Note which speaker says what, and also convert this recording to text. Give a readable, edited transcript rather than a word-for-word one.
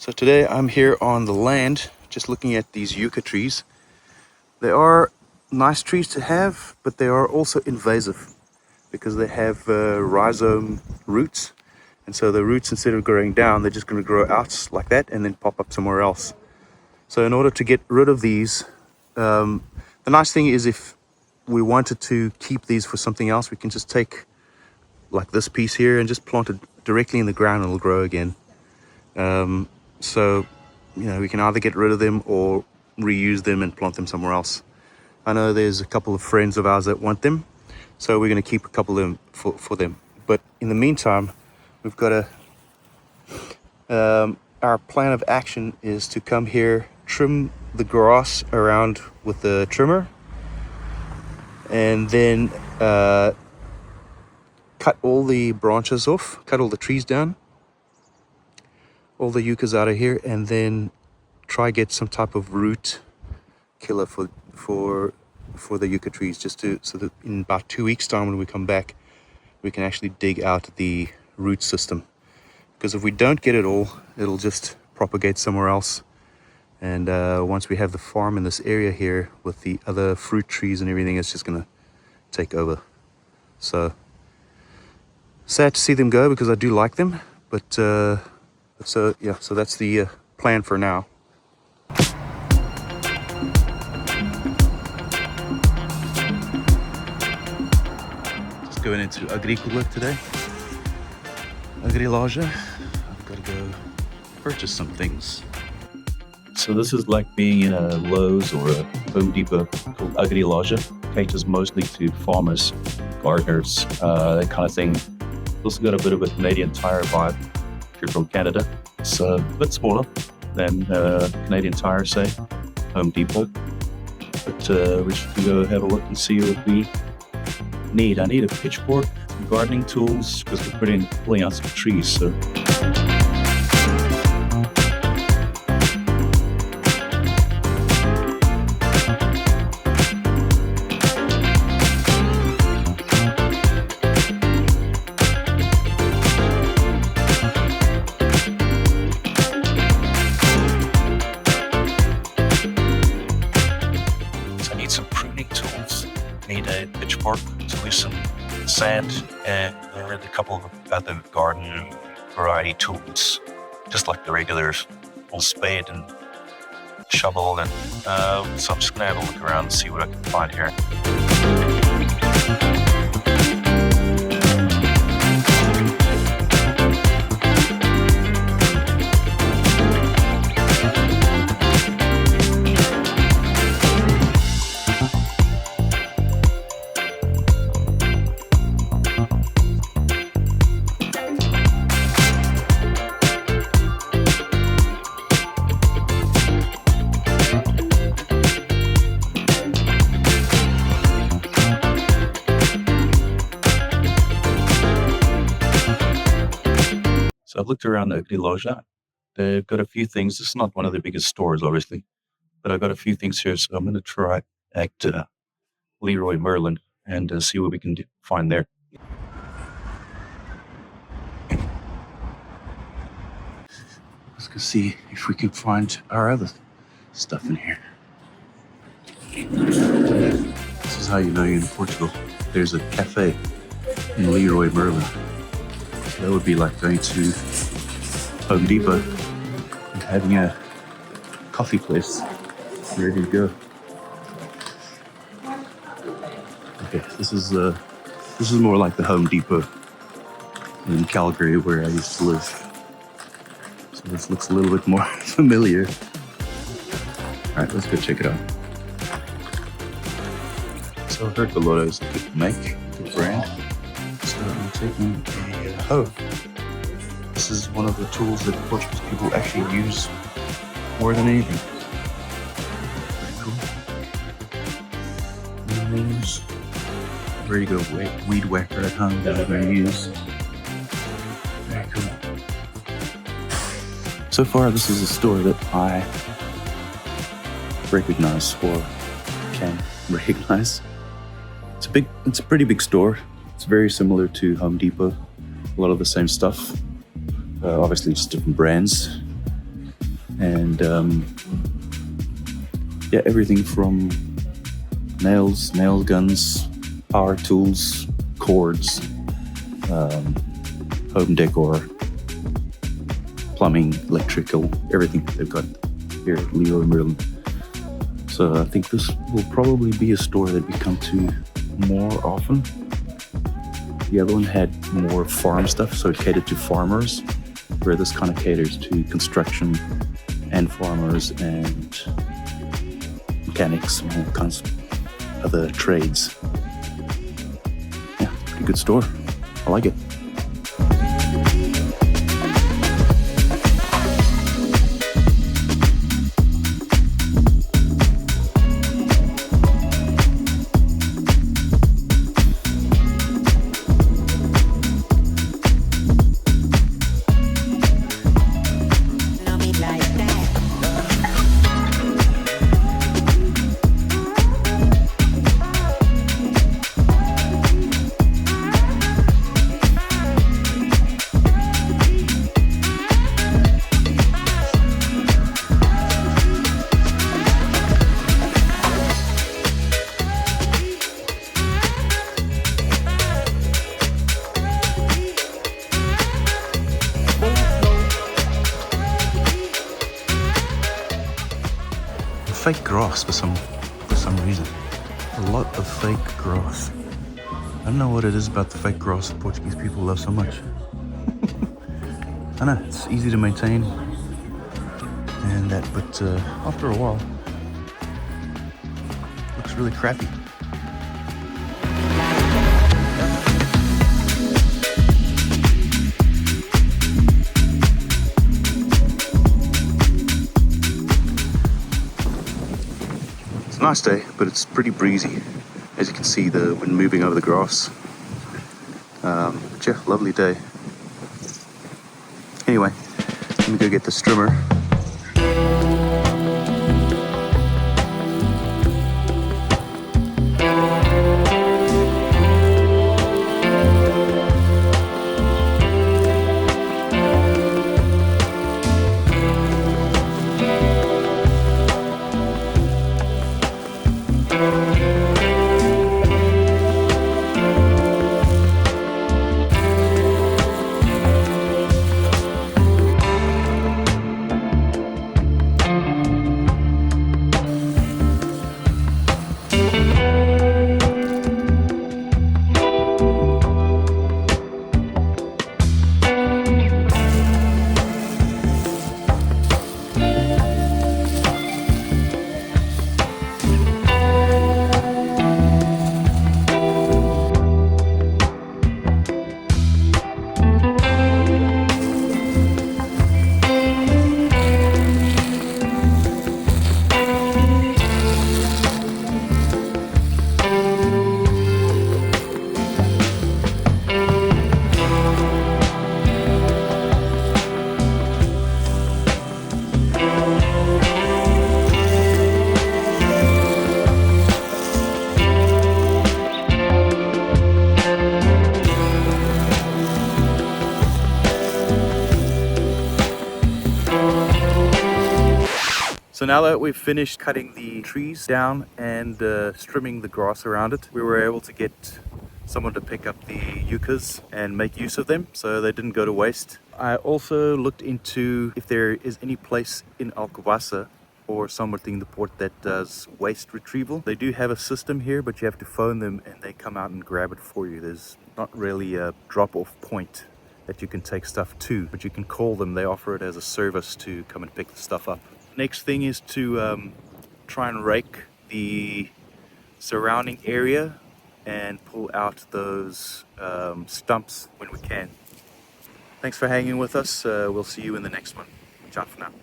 Speaker 1: So today I'm here on the land, just looking at these yucca trees. They are nice trees to have, but they are also invasive because they have rhizome roots. And so the roots, instead of growing down, they're just going to grow out like that and then pop up somewhere else. So in order to get rid of these, the nice thing is if we wanted to keep these for something else, we can just take like this piece here and just plant it directly in the ground and it'll grow again. So, you know, we can either get rid of them or reuse them and plant them somewhere else. I know there's a couple of friends of ours that want them, so we're going to keep a couple of them for them. But in the meantime, we've got our plan of action is to come here, trim the grass around with the trimmer, and then cut all the branches off, cut all the trees down, all the yuccas out of here, and then try get some type of root killer for the yucca trees, just so that in about 2 weeks time when we come back we can actually dig out the root system, because if we don't get it all, it'll just propagate somewhere else. And once we have the farm in this area here with the other fruit trees and everything, it's just gonna take over. So sad to see them go because I do like them, but so yeah, so that's the plan for now. Just going into Agricola today. Agriloja. I've got to go purchase some things.
Speaker 2: So this is like being in a Lowe's or a Home Depot called Agriloja. Caters mostly to farmers, gardeners, that kind of thing. Also got a bit of a Canadian Tire vibe. If you're from Canada, it's a bit smaller than Canadian Tire, say, Home Depot. But we should go have a look and see what we need. I need a pitchfork, some gardening tools, because we're pulling out some trees. So. Some pruning tools. Need a pitchfork to loosen sand, and a couple of other garden variety tools, just like the regular old spade and shovel. And so I'm just gonna have a look around and see what I can find here. So I've looked around the Agriloja. They've got a few things. It's not one of the biggest stores, obviously, but I've got a few things here. So I'm going to try at Leroy Merlin and see what we can find there.
Speaker 1: Let's go see if we can find our other stuff in here. This is how you know you're in Portugal. There's a cafe in Leroy Merlin. That would be like going to Home Depot and having a coffee place ready to go. Okay, this is more like the Home Depot in Calgary where I used to live. So this looks a little bit more familiar. All right, let's go check it out. So Herculano is a good make, good brand. So I'm taking a hoe. This is one of the tools that Portuguese people actually use more than anything. Very cool. Ready to go weed whacker at home that I'm going to use. Very cool. So far, this is a store that I recognize or can recognize. It's a pretty big store. It's very similar to Home Depot. A lot of the same stuff. Obviously, just different brands.
Speaker 2: And yeah, everything from nails, nail guns, power tools, cords, home decor, plumbing, electrical, everything they've got here at Leroy Merlin. So I think this will probably be a store that we come to more often. The other one had more farm stuff, so it catered to farmers, where this kind of caters to construction and farmers and mechanics and all kinds of other trades. Yeah, pretty good store. I like it.
Speaker 1: Fake grass for some reason. A lot of fake grass. I don't know what it is about the fake grass that Portuguese people love so much. I know it's easy to maintain and that, but after a while, it looks really crappy. Nice day, but it's pretty breezy. As you can see, the wind moving over the grass. But yeah, lovely day. Anyway, let me go get the strimmer. So now that we've finished cutting the trees down and trimming the grass around it, we were able to get someone to pick up the yuccas and make use of them so they didn't go to waste. I also looked into if there is any place in Alcobaça or somewhere in the port that does waste retrieval. They do have a system here, but you have to phone them and they come out and grab it for you. There's not really a drop-off point that you can take stuff to, but you can call them. They offer it as a service to come and pick the stuff up. Next thing is to try and rake the surrounding area and pull out those stumps when we can. Thanks for hanging with us. We'll see you in the next one. Ciao for now.